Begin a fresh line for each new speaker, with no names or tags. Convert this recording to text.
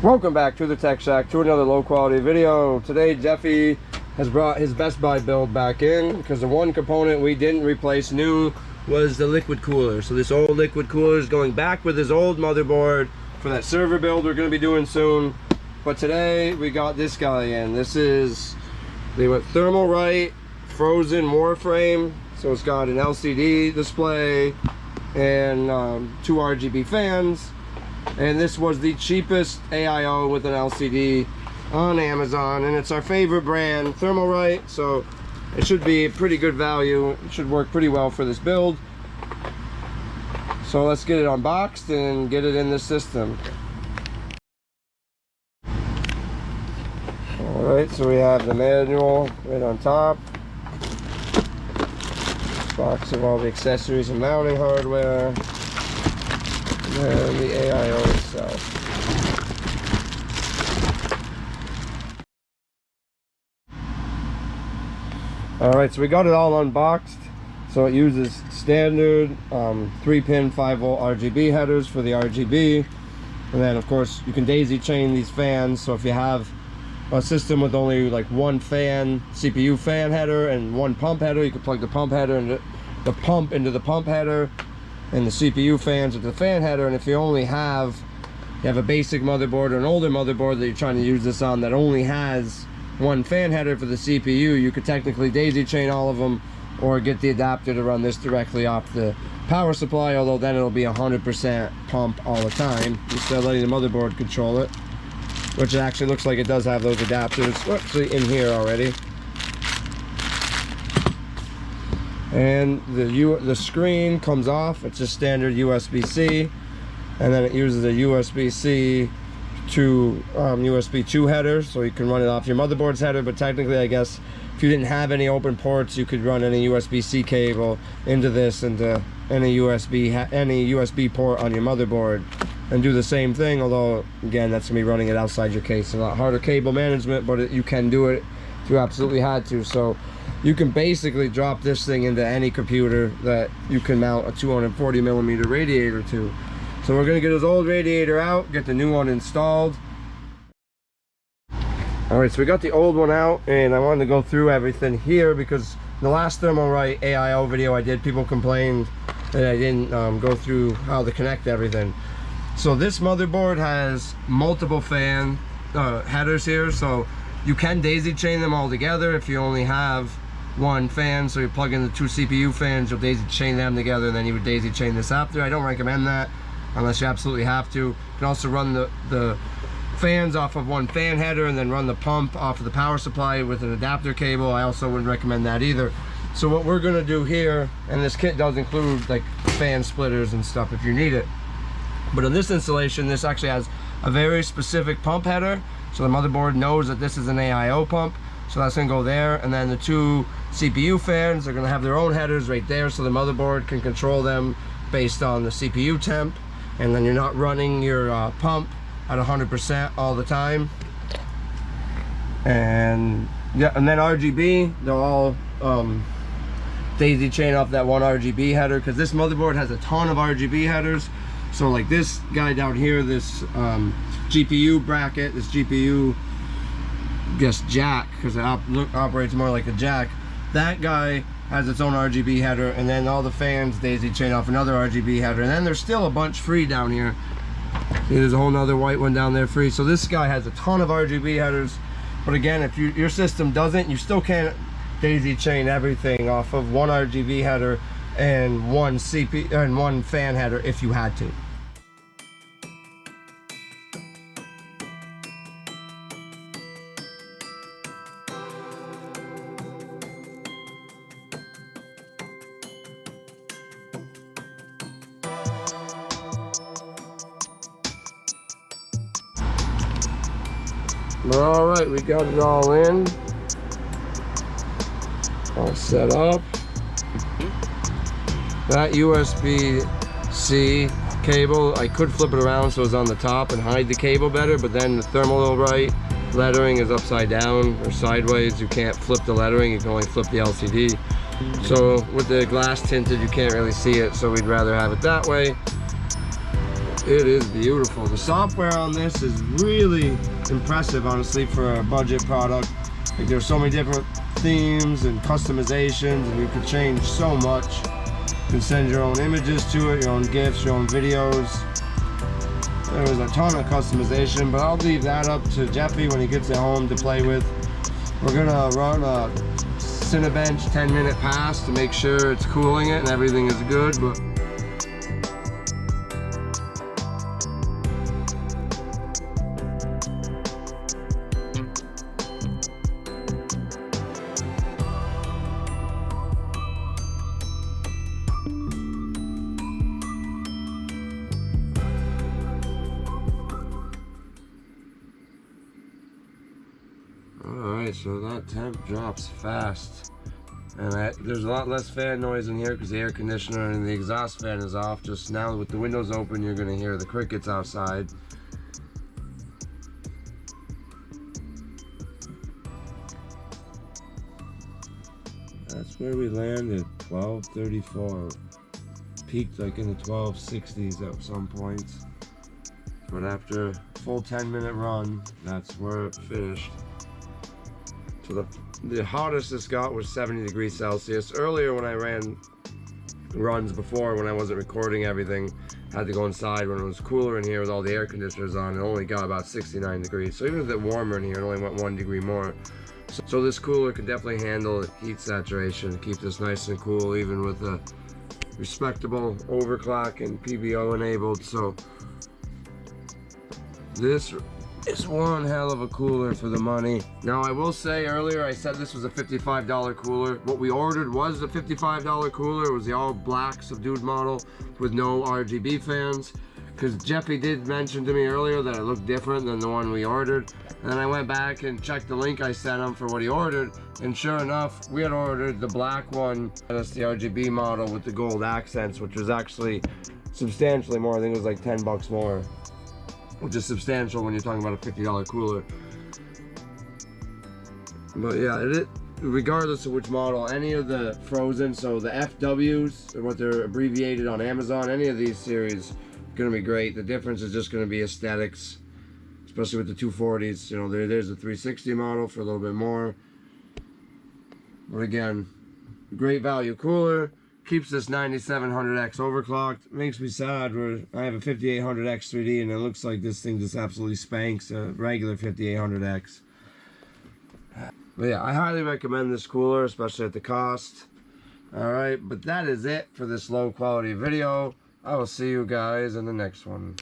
Welcome back to the Tech Shack, to another low quality video. Today Jeffy has brought his Best Buy build back in because the one component we didn't replace new was the liquid cooler. So this old liquid cooler is going back with his old motherboard for that server build we're going to be doing soon. But today we got this guy in. This is the Thermalright frozen Warframe. So it's got an LCD display and 2 RGB fans. And this was the cheapest AIO with an LCD on Amazon, and it's our favorite brand, Thermalright, so it should be pretty good value. It should work pretty well for this build. So let's get it unboxed and get it in the system. Alright, so we have the manual right on top. Box of all the accessories and mounting hardware. And the AIO itself. Alright, so we got it all unboxed. So it uses standard 3-pin 5-volt RGB headers for the RGB. And then of course you can daisy chain these fans. So if you have a system with only like one fan, CPU fan header and one pump header, you can plug the pump header and the pump into the pump header, and the CPU fans with the fan header. And if you only have a basic motherboard or an older motherboard that you're trying to use this on that only has one fan header for the CPU, you could technically daisy chain all of them or get the adapter to run this directly off the power supply, although then it'll be 100% pump all the time instead of letting the motherboard control it, which it actually looks like it does have those adapters actually in here already. And the screen comes off. It's just standard USB-C, and then it uses a USB-C to USB 2 header, so you can run it off your motherboard's header. But technically, I guess if you didn't have any open ports, you could run any USB-C cable into this, into any USB port on your motherboard, and do the same thing. Although again, that's gonna be running it outside your case. A lot harder cable management, but you can do it if you absolutely had to. So you can basically drop this thing into any computer that you can mount a 240mm radiator to. So we're gonna get his old radiator out, get the new one installed. Alright, so we got the old one out, and I wanted to go through everything here because the last Thermalright AIO video I did, people complained that I didn't go through how to connect everything. So this motherboard has multiple fan headers here, so you can daisy chain them all together if you only have one fan. So you plug in the 2 CPU fans, you'll daisy chain them together, and then you would daisy chain this after. I don't recommend that unless you absolutely have to. You can also run the fans off of one fan header and then run the pump off of the power supply with an adapter cable. I also wouldn't recommend that either. So what we're gonna do here, and this kit does include like fan splitters and stuff if you need it, but in this installation, this actually has a very specific pump header, so the motherboard knows that this is an AIO pump. So that's gonna go there, and then the 2 CPU fans are gonna have their own headers right there, so the motherboard can control them based on the CPU temp, and then you're not running your pump at 100% all the time. And yeah, and then RGB, they'll all daisy chain off that one RGB header, because this motherboard has a ton of RGB headers. So like this guy down here, this GPU bracket, this GPU jack, because it operates more like a jack, that guy has its own RGB header, and then all the fans daisy chain off another RGB header, and then there's still a bunch free down here. See, there's a whole nother white one down there free. So this guy has a ton of RGB headers, but again, if your system doesn't, you still can't daisy chain everything off of one RGB header and one CPU and one fan header if you had to. Alright, we got it all in, all set up. That USB-C cable, I could flip it around so it's on the top and hide the cable better, but then the Thermalright lettering is upside down or sideways. You can't flip the lettering, you can only flip the LCD. So with the glass tinted, you can't really see it, so we'd rather have it that way. It is beautiful. The software on this is really impressive, honestly, for a budget product. Like, there's so many different themes and customizations, and you can change so much. You can send your own images to it, your own GIFs, your own videos. There was a ton of customization, but I'll leave that up to Jeffy when he gets it home to play with. We're gonna run a Cinebench 10-minute pass to make sure it's cooling it and everything is good. But alright, so that temp drops fast. And there's a lot less fan noise in here because the air conditioner and the exhaust fan is off. Just now with the windows open, you're going to hear the crickets outside. That's where we landed, 1234. Peaked like in the 1260s at some points. But after a full 10-minute run, that's where it finished. So the hottest this got was 70 degrees Celsius. Earlier when I ran runs before, when I wasn't recording everything, I had to go inside when it was cooler in here with all the air conditioners on. It only got about 69 degrees. So even with it warmer in here, it only went 1 degree more. So this cooler can definitely handle heat saturation, keep this nice and cool, even with a respectable overclock and PBO enabled. So this is one hell of a cooler for the money. Now I will say, earlier I said this was a $55 cooler. What we ordered was a $55 cooler. It was the all black subdued model with no RGB fans, because Jeffy did mention to me earlier that it looked different than the one we ordered. And then I went back and checked the link I sent him for what he ordered, and sure enough, we had ordered the black one. That's the RGB model with the gold accents, which was actually substantially more. I think it was like 10 bucks more, which is substantial when you're talking about a $50 cooler. But yeah, regardless of which model, any of the frozen, so the FWs, or what they're abbreviated on Amazon, any of these series, gonna be great. The difference is just gonna be aesthetics, especially with the 240s. You know, there's a 360 model for a little bit more. But again, great value cooler. Keeps this 9700X overclocked. Makes me sad where I have a 5800X 3D and it looks like this thing just absolutely spanks a regular 5800X. But yeah, I highly recommend this cooler, especially at the cost. Alright, but that is it for this low quality video. I will see you guys in the next one.